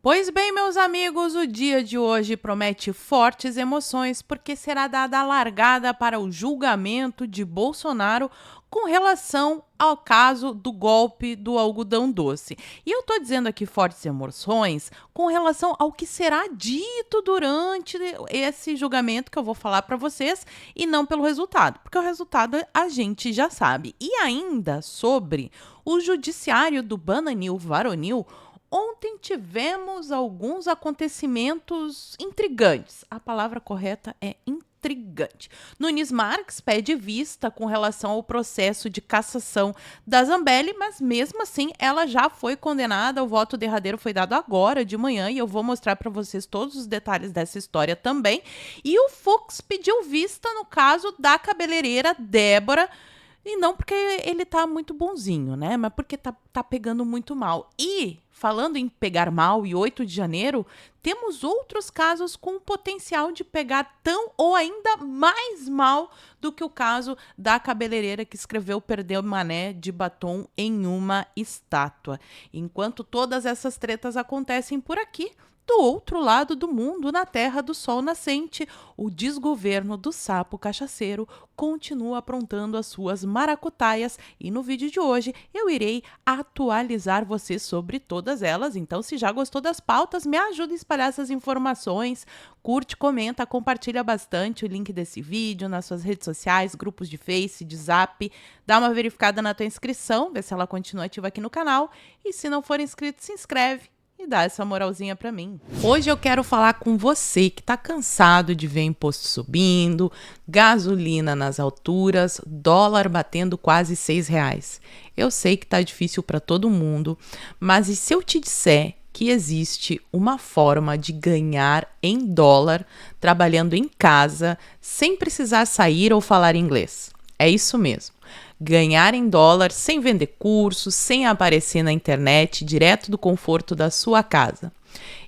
Pois bem, meus amigos, o dia de hoje promete fortes emoções porque será dada a largada para o julgamento de Bolsonaro com relação ao caso do golpe do algodão doce. E eu estou dizendo aqui fortes emoções com relação ao que será dito durante esse julgamento que eu vou falar para vocês e não pelo resultado, porque o resultado a gente já sabe. E ainda sobre o judiciário do Bananil Varonil. Ontem tivemos alguns acontecimentos intrigantes. A palavra correta é intrigante. Nunes Marques pede vista com relação ao processo de cassação da Zambelli, mas mesmo assim ela já foi condenada. O voto derradeiro foi dado agora de manhã e eu vou mostrar para vocês todos os detalhes dessa história também. E o Fux pediu vista no caso da cabeleireira Débora. E não porque ele tá muito bonzinho, né? Mas porque tá pegando muito mal. E, falando em pegar mal e 8 de janeiro, temos outros casos com potencial de pegar tão ou ainda mais mal do que o caso da cabeleireira que escreveu Perdeu Mané de batom em uma estátua. Enquanto todas essas tretas acontecem por aqui, do outro lado do mundo, na terra do sol nascente, o desgoverno do sapo cachaceiro continua aprontando as suas maracutaias e no vídeo de hoje eu irei atualizar você sobre todas elas. Então, se já gostou das pautas, me ajuda a espalhar essas informações. Curte, comenta, compartilha bastante o link desse vídeo nas suas redes sociais, grupos de Face, de Zap. Dá uma verificada na tua inscrição, vê se ela continua ativa aqui no canal. E se não for inscrito, se inscreve e dá essa moralzinha pra mim. Hoje eu quero falar com você que tá cansado de ver imposto subindo, gasolina nas alturas, dólar batendo quase R$ 6. Eu sei que tá difícil para todo mundo, mas e se eu te disser que existe uma forma de ganhar em dólar trabalhando em casa sem precisar sair ou falar inglês? É isso mesmo. Ganhar em dólar sem vender cursos, sem aparecer na internet, direto do conforto da sua casa.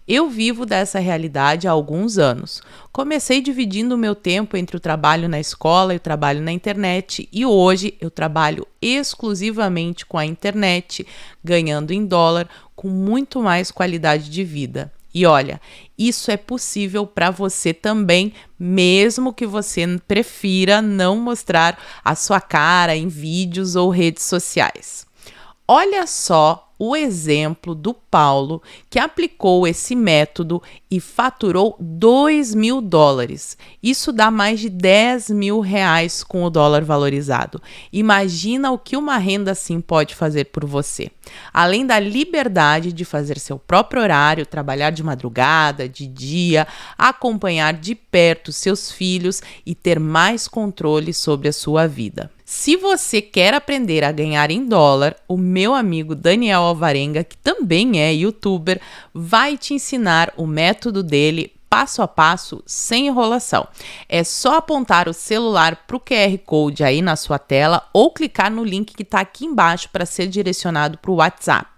Eu vivo dessa realidade há alguns anos. Comecei dividindo o meu tempo entre o trabalho na escola e o trabalho na internet e hoje eu trabalho exclusivamente com a internet, ganhando em dólar com muito mais qualidade de vida. E olha, isso é possível para você também, mesmo que você prefira não mostrar a sua cara em vídeos ou redes sociais. Olha só o exemplo do Paulo, que aplicou esse método e faturou US$ 2.000. Isso dá mais de R$ 10.000 com o dólar valorizado. Imagina o que uma renda assim pode fazer por você. Além da liberdade de fazer seu próprio horário, trabalhar de madrugada, de dia, acompanhar de perto seus filhos e ter mais controle sobre a sua vida. Se você quer aprender a ganhar em dólar, o meu amigo Daniel Alvarenga, que também é youtuber, vai te ensinar o método dele passo a passo, sem enrolação. É só apontar o celular para o QR Code aí na sua tela ou clicar no link que está aqui embaixo para ser direcionado para o WhatsApp.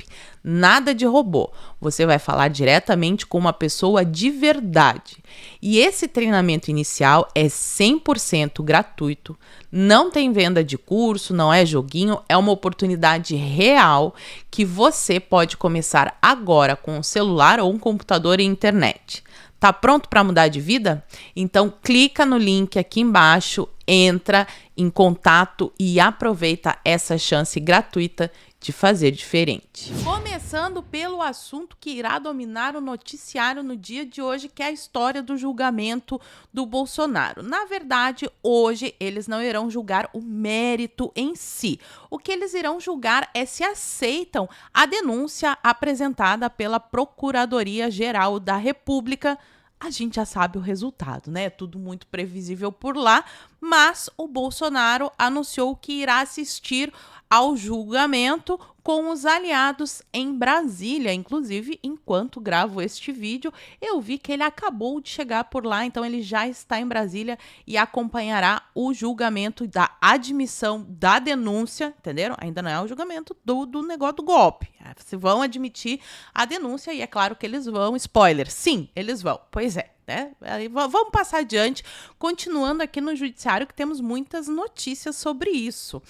Nada de robô. Você vai falar diretamente com uma pessoa de verdade. E esse treinamento inicial é 100% gratuito. Não tem venda de curso, não é joguinho, é uma oportunidade real que você pode começar agora com um celular ou um computador e internet. Tá pronto para mudar de vida? Então clica no link aqui embaixo, entra em contato e aproveita essa chance gratuita de fazer diferente. Começando pelo assunto que irá dominar o noticiário no dia de hoje, que é a história do julgamento do Bolsonaro. Na verdade, hoje eles não irão julgar o mérito em si. O que eles irão julgar é se aceitam a denúncia apresentada pela Procuradoria-Geral da República. A gente já sabe o resultado, né? Tudo muito previsível por lá, mas o Bolsonaro anunciou que irá assistir ao julgamento com os aliados em Brasília. Inclusive, enquanto gravo este vídeo, eu vi que ele acabou de chegar por lá, então ele já está em Brasília e acompanhará o julgamento da admissão da denúncia, entenderam? Ainda não é o julgamento do negócio do golpe. Se vão admitir a denúncia e é claro que eles vão, spoiler, sim, eles vão. Pois é. Né? Vamos passar adiante, continuando aqui no judiciário, que temos muitas notícias sobre isso.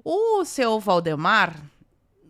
O seu Valdemar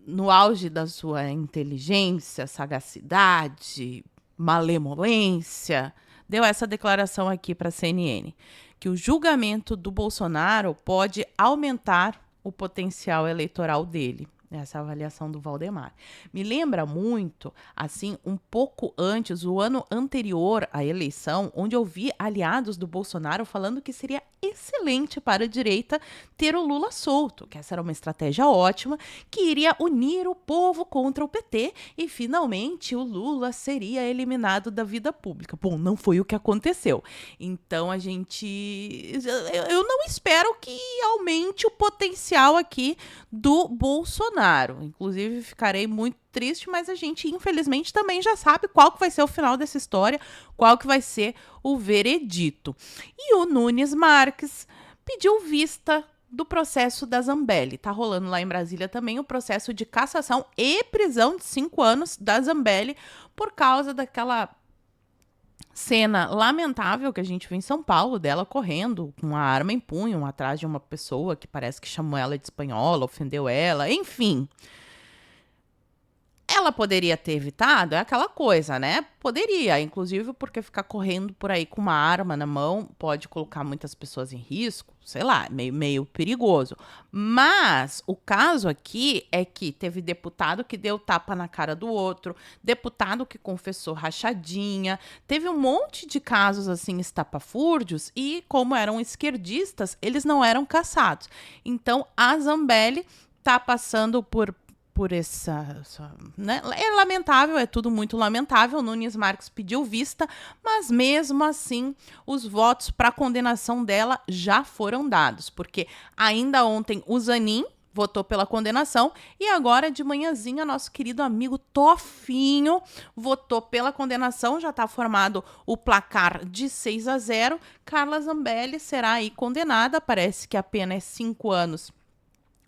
no auge da sua inteligência, sagacidade, malemolência, deu essa declaração aqui para a CNN, que o julgamento do Bolsonaro pode aumentar o potencial eleitoral dele. Essa avaliação do Valdemar. Me lembra muito, assim, um pouco antes, o ano anterior à eleição, onde eu vi aliados do Bolsonaro falando que seria excelente para a direita ter o Lula solto, que essa era uma estratégia ótima, que iria unir o povo contra o PT e, finalmente, o Lula seria eliminado da vida pública. Bom, não foi o que aconteceu. Então, a gente... Eu não espero que aumente o potencial aqui do Bolsonaro. Inclusive, ficarei muito triste, mas a gente, infelizmente, também já sabe qual que vai ser o final dessa história, qual que vai ser o veredito. E o Nunes Marques pediu vista do processo da Zambelli. Tá rolando lá em Brasília também o processo de cassação e prisão de 5 anos da Zambelli por causa daquela cena lamentável que a gente viu em São Paulo, dela correndo com uma arma em punho atrás de uma pessoa que parece que chamou ela de espanhola, ofendeu ela, enfim. Ela poderia ter evitado, é aquela coisa, né? Poderia, inclusive porque ficar correndo por aí com uma arma na mão pode colocar muitas pessoas em risco, sei lá, meio perigoso. Mas o caso aqui é que teve deputado que deu tapa na cara do outro, deputado que confessou rachadinha, teve um monte de casos assim estapafúrdios e, como eram esquerdistas, eles não eram caçados. Então a Zambelli tá passando por essa né? É lamentável, é tudo muito lamentável. Nunes Marques pediu vista, mas mesmo assim os votos para condenação dela já foram dados, porque ainda ontem o Zanin votou pela condenação e agora de manhãzinha nosso querido amigo Tofinho votou pela condenação, já está formado o placar de 6-0. Carla Zambelli será aí condenada, parece que a pena é 5 anos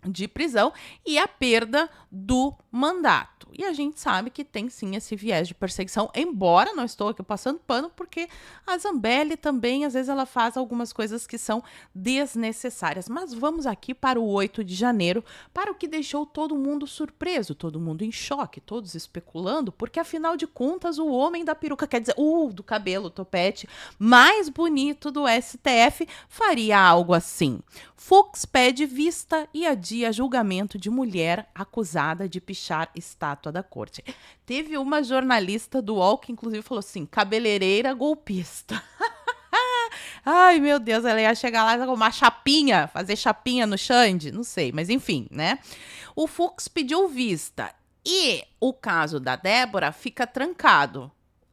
de prisão e a perda do mandato. E a gente sabe que tem sim esse viés de perseguição, embora não estou aqui passando pano, porque a Zambelli também, às vezes, ela faz algumas coisas que são desnecessárias. Mas vamos aqui para o 8 de janeiro, para o que deixou todo mundo surpreso, todo mundo em choque, todos especulando, porque afinal de contas o homem da peruca, quer dizer, do cabelo, topete, mais bonito do STF, faria algo assim. Fux pede vista e adia julgamento de mulher acusada de pichar estátua da corte. Teve uma jornalista do UOL que inclusive falou assim, cabeleireira golpista. Ai, meu Deus, ela ia chegar lá com uma chapinha, fazer chapinha no Xande, não sei, mas enfim, né? O Fux pediu vista e o caso da Débora fica trancado.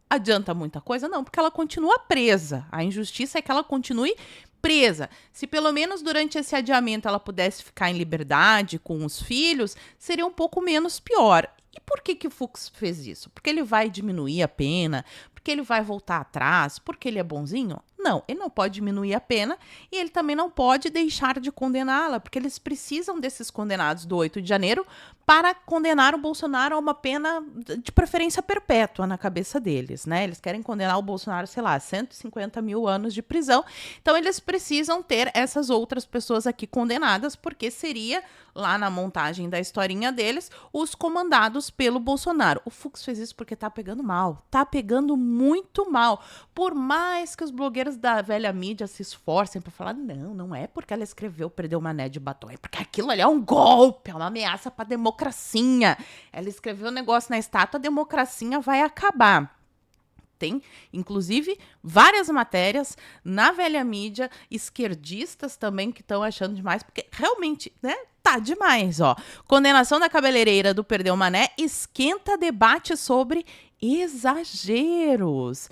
Adianta muita coisa? Não, porque ela continua presa. A injustiça é que ela continue presa. Se pelo menos durante esse adiamento ela pudesse ficar em liberdade com os filhos, seria um pouco menos pior. E por que o Fux fez isso? Porque ele vai diminuir a pena? Porque ele vai voltar atrás? Porque ele é bonzinho? Não, ele não pode diminuir a pena e ele também não pode deixar de condená-la, porque eles precisam desses condenados do 8 de janeiro para condenar o Bolsonaro a uma pena de preferência perpétua na cabeça deles, né? Eles querem condenar o Bolsonaro, sei lá, 150 mil anos de prisão. Então, eles precisam ter essas outras pessoas aqui condenadas, porque seria, lá na montagem da historinha deles, os comandados pelo Bolsonaro. O Fux fez isso porque tá pegando mal. Tá pegando muito mal. Por mais que os blogueiros da velha mídia se esforcem para falar, não é porque ela escreveu Perdeu Mané de batom, é porque aquilo ali é um golpe, é uma ameaça para a democracia. Ela escreveu um negócio na estátua, a democracia vai acabar. Tem, inclusive, várias matérias na velha mídia, esquerdistas também que estão achando demais, porque realmente, né, tá demais, ó. Condenação da cabeleireira do Perdeu Mané esquenta debate sobre exageros.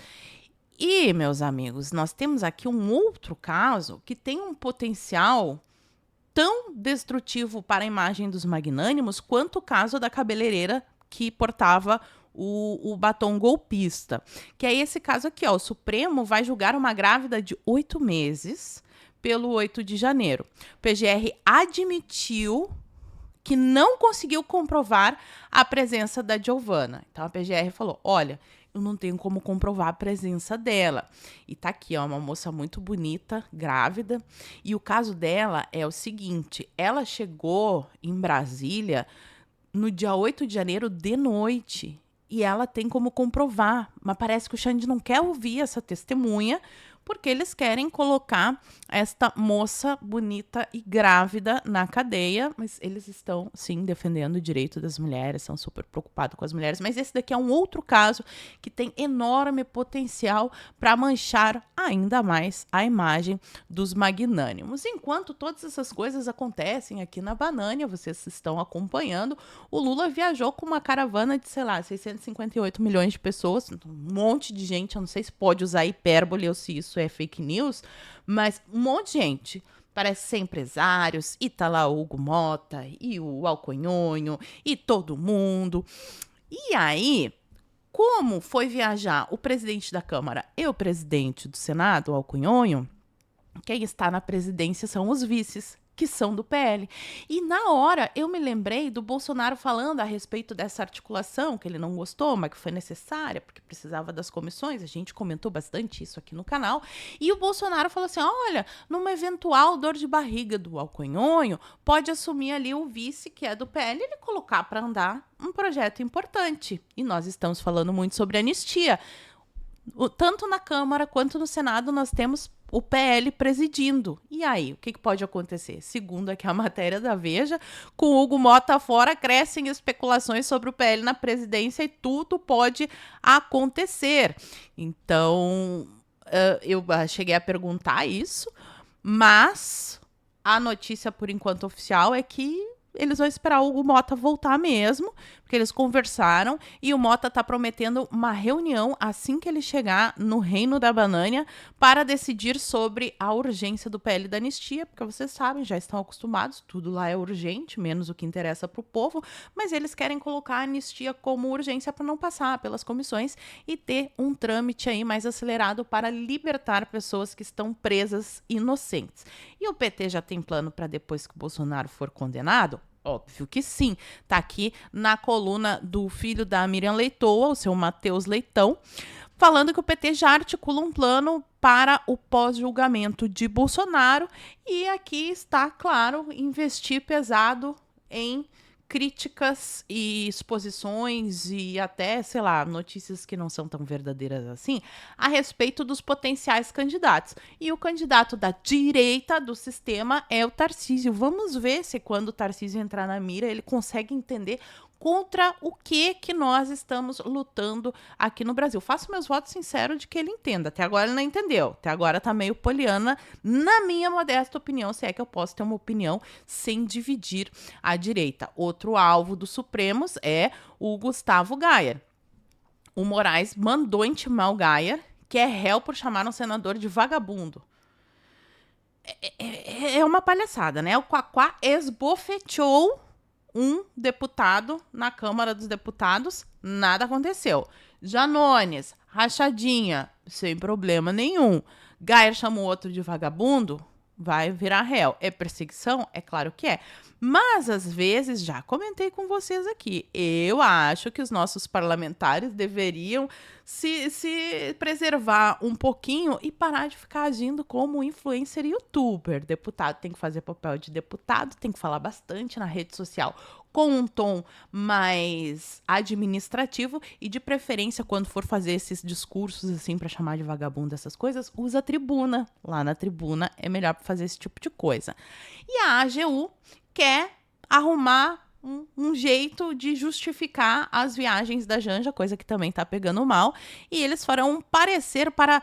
E, meus amigos, nós temos aqui um outro caso que tem um potencial tão destrutivo para a imagem dos magnânimos quanto o caso da cabeleireira que portava o batom golpista. Que é esse caso aqui, ó. O Supremo vai julgar uma grávida de 8 meses pelo 8 de janeiro. O PGR admitiu que não conseguiu comprovar a presença da Giovana. Então a PGR falou, olha, eu não tenho como comprovar a presença dela. E tá aqui, ó, uma moça muito bonita, grávida. E o caso dela é o seguinte, ela chegou em Brasília no dia 8 de janeiro de noite. E ela tem como comprovar. Mas parece que o Xande não quer ouvir essa testemunha, porque eles querem colocar esta moça bonita e grávida na cadeia, mas eles estão, sim, defendendo o direito das mulheres, são super preocupados com as mulheres, mas esse daqui é um outro caso que tem enorme potencial para manchar ainda mais a imagem dos magnânimos. Enquanto todas essas coisas acontecem aqui na Banânia, vocês estão acompanhando, o Lula viajou com uma caravana de, sei lá, 658 milhões de pessoas, um monte de gente, eu não sei se pode usar hipérbole ou se isso é fake news, mas um monte de gente. Parece ser empresários, e tá lá o Hugo Mota, e o Alconhonho, e todo mundo. E aí, como foi viajar o presidente da Câmara e o presidente do Senado, o Alconhonho, quem está na presidência são os vices, que são do PL. E na hora eu me lembrei do Bolsonaro falando a respeito dessa articulação, que ele não gostou, mas que foi necessária, porque precisava das comissões. A gente comentou bastante isso aqui no canal. E o Bolsonaro falou assim, olha, numa eventual dor de barriga do Alconhonho, pode assumir ali o vice, que é do PL, e ele colocar para andar um projeto importante. E nós estamos falando muito sobre anistia. Tanto na Câmara quanto no Senado nós temos o PL presidindo. E aí, o que pode acontecer? Segundo aqui a matéria da Veja, com o Hugo Mota fora, crescem especulações sobre o PL na presidência e tudo pode acontecer. Então, eu cheguei a perguntar isso, mas a notícia, por enquanto, oficial é que eles vão esperar o Hugo Mota voltar mesmo, porque eles conversaram e o Mota está prometendo uma reunião assim que ele chegar no Reino da Banânia para decidir sobre a urgência do PL da anistia, porque vocês sabem, já estão acostumados, tudo lá é urgente, menos o que interessa para o povo, mas eles querem colocar a anistia como urgência para não passar pelas comissões e ter um trâmite aí mais acelerado para libertar pessoas que estão presas inocentes. E o PT já tem plano para depois que o Bolsonaro for condenado? Óbvio que sim. Tá aqui na coluna do filho da Miriam Leitoa, o seu Matheus Leitão, falando que o PT já articula um plano para o pós-julgamento de Bolsonaro e aqui está, claro, investir pesado em críticas e exposições e até, sei lá, notícias que não são tão verdadeiras assim, a respeito dos potenciais candidatos. E o candidato da direita do sistema é o Tarcísio. Vamos ver se quando o Tarcísio entrar na mira, ele consegue entender contra o que nós estamos lutando aqui no Brasil. Faço meus votos sinceros de que ele entenda. Até agora ele não entendeu. Até agora tá meio poliana, na minha modesta opinião, se é que eu posso ter uma opinião sem dividir a direita. Outro alvo dos Supremos é o Gustavo Gayer. O Moraes mandou intimar o Gayer, que é réu por chamar um senador de vagabundo. É uma palhaçada, né? O Quaquá esbofeteou um deputado na Câmara dos Deputados, nada aconteceu. Janones, rachadinha, sem problema nenhum. Gayer chamou outro de vagabundo, vai virar réu. É perseguição? É claro que é. Mas, às vezes, já comentei com vocês aqui, eu acho que os nossos parlamentares deveriam se preservar um pouquinho e parar de ficar agindo como influencer e youtuber. Deputado tem que fazer papel de deputado, tem que falar bastante na rede social com um tom mais administrativo e, de preferência, quando for fazer esses discursos assim para chamar de vagabundo essas coisas, usa a tribuna. Lá na tribuna é melhor para fazer esse tipo de coisa. E a AGU quer arrumar um jeito de justificar as viagens da Janja, coisa que também tá pegando mal, e eles farão um parecer para,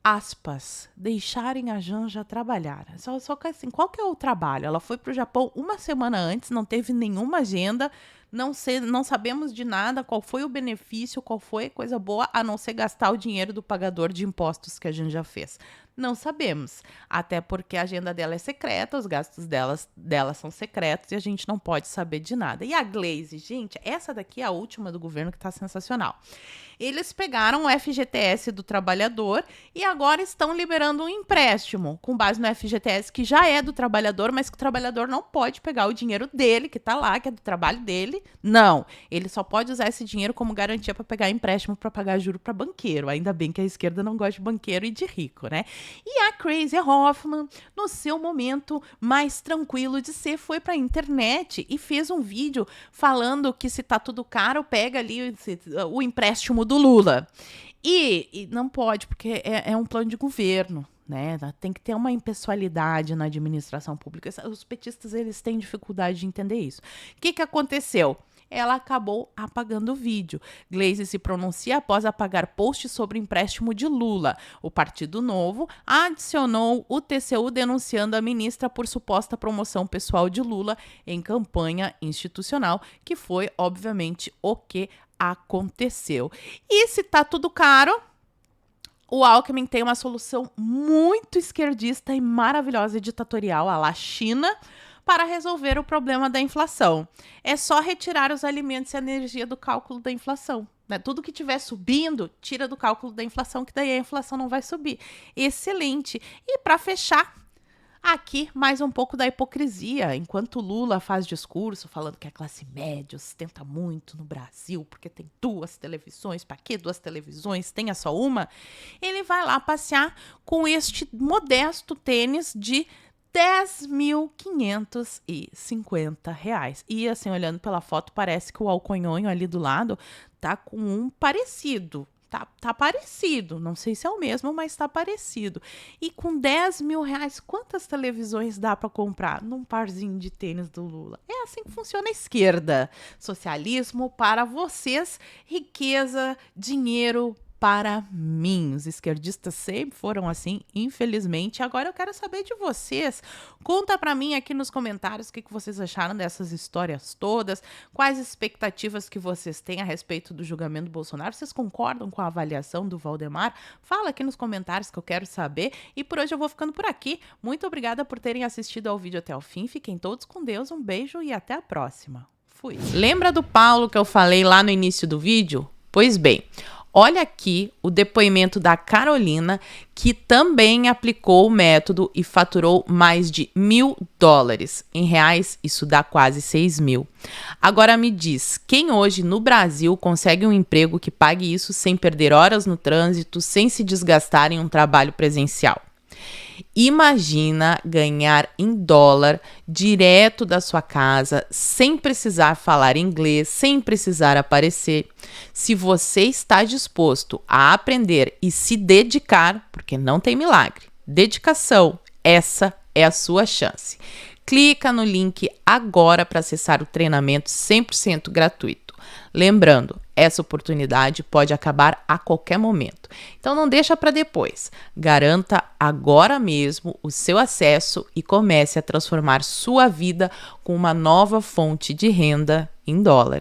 aspas, deixarem a Janja trabalhar. Só que assim, qual que é o trabalho? Ela foi pro Japão uma semana antes, não teve nenhuma agenda, não sabemos de nada, qual foi o benefício, qual foi a coisa boa, a não ser gastar o dinheiro do pagador de impostos que a Janja fez. Não sabemos, até porque a agenda dela é secreta, os gastos dela são secretos e a gente não pode saber de nada. E a Glaze, gente, essa daqui é a última do governo que tá sensacional. Eles pegaram o FGTS do trabalhador e agora estão liberando um empréstimo com base no FGTS que já é do trabalhador, mas que o trabalhador não pode pegar o dinheiro dele, que tá lá, que é do trabalho dele, dele? Não, ele só pode usar esse dinheiro como garantia para pegar empréstimo para pagar juro para banqueiro. Ainda bem que a esquerda não gosta de banqueiro e de rico, né? E a Crazy Hoffman, no seu momento mais tranquilo de ser, foi para a internet e fez um vídeo falando que se tá tudo caro, pega ali o empréstimo do Lula. E não pode, porque é um plano de governo, né? Tem que ter uma impessoalidade na administração pública. Os petistas, eles têm dificuldade de entender isso. O que aconteceu? Ela acabou apagando o vídeo. Gleisi se pronuncia após apagar post sobre o empréstimo de Lula. O Partido Novo adicionou o TCU denunciando a ministra por suposta promoção pessoal de Lula em campanha institucional, que foi, obviamente, o que aconteceu. E se tá tudo caro, o Alckmin tem uma solução muito esquerdista e maravilhosa e ditatorial à la China para resolver o problema da inflação. É só retirar os alimentos e a energia do cálculo da inflação. Né? Tudo que estiver subindo, tira do cálculo da inflação, que daí a inflação não vai subir. Excelente. E para fechar, aqui, mais um pouco da hipocrisia. Enquanto Lula faz discurso falando que a classe média ostenta muito no Brasil, porque tem 2 televisões, para que 2 televisões? Tenha só uma. Ele vai lá passear com este modesto tênis de R$ 10.550. E assim, olhando pela foto, parece que o alconhonho ali do lado tá com um parecido. Tá parecido, não sei se é o mesmo, mas tá parecido. E com R$ 10.000, quantas televisões dá para comprar num parzinho de tênis do Lula? É assim que funciona a esquerda. Socialismo para vocês, riqueza, dinheiro para mim. Os esquerdistas sempre foram assim, infelizmente. Agora eu quero saber de vocês. Conta para mim aqui nos comentários o que vocês acharam dessas histórias todas, quais expectativas que vocês têm a respeito do julgamento do Bolsonaro. Vocês concordam com a avaliação do Valdemar? Fala aqui nos comentários que eu quero saber. E por hoje eu vou ficando por aqui. Muito obrigada por terem assistido ao vídeo até o fim. Fiquem todos com Deus. Um beijo e até a próxima. Fui. Lembra do Paulo que eu falei lá no início do vídeo? Pois bem, olha aqui o depoimento da Carolina, que também aplicou o método e faturou mais de $1.000. Em reais, isso dá quase 6 mil. Agora me diz, quem hoje no Brasil consegue um emprego que pague isso sem perder horas no trânsito, sem se desgastar em um trabalho presencial? Imagina ganhar em dólar direto da sua casa, sem precisar falar inglês, sem precisar aparecer. Se você está disposto a aprender e se dedicar, porque não tem milagre, dedicação, essa é a sua chance. Clica no link agora para acessar o treinamento 100% gratuito. Lembrando, essa oportunidade pode acabar a qualquer momento. Então não deixa para depois. Garanta agora mesmo o seu acesso e comece a transformar sua vida com uma nova fonte de renda em dólar.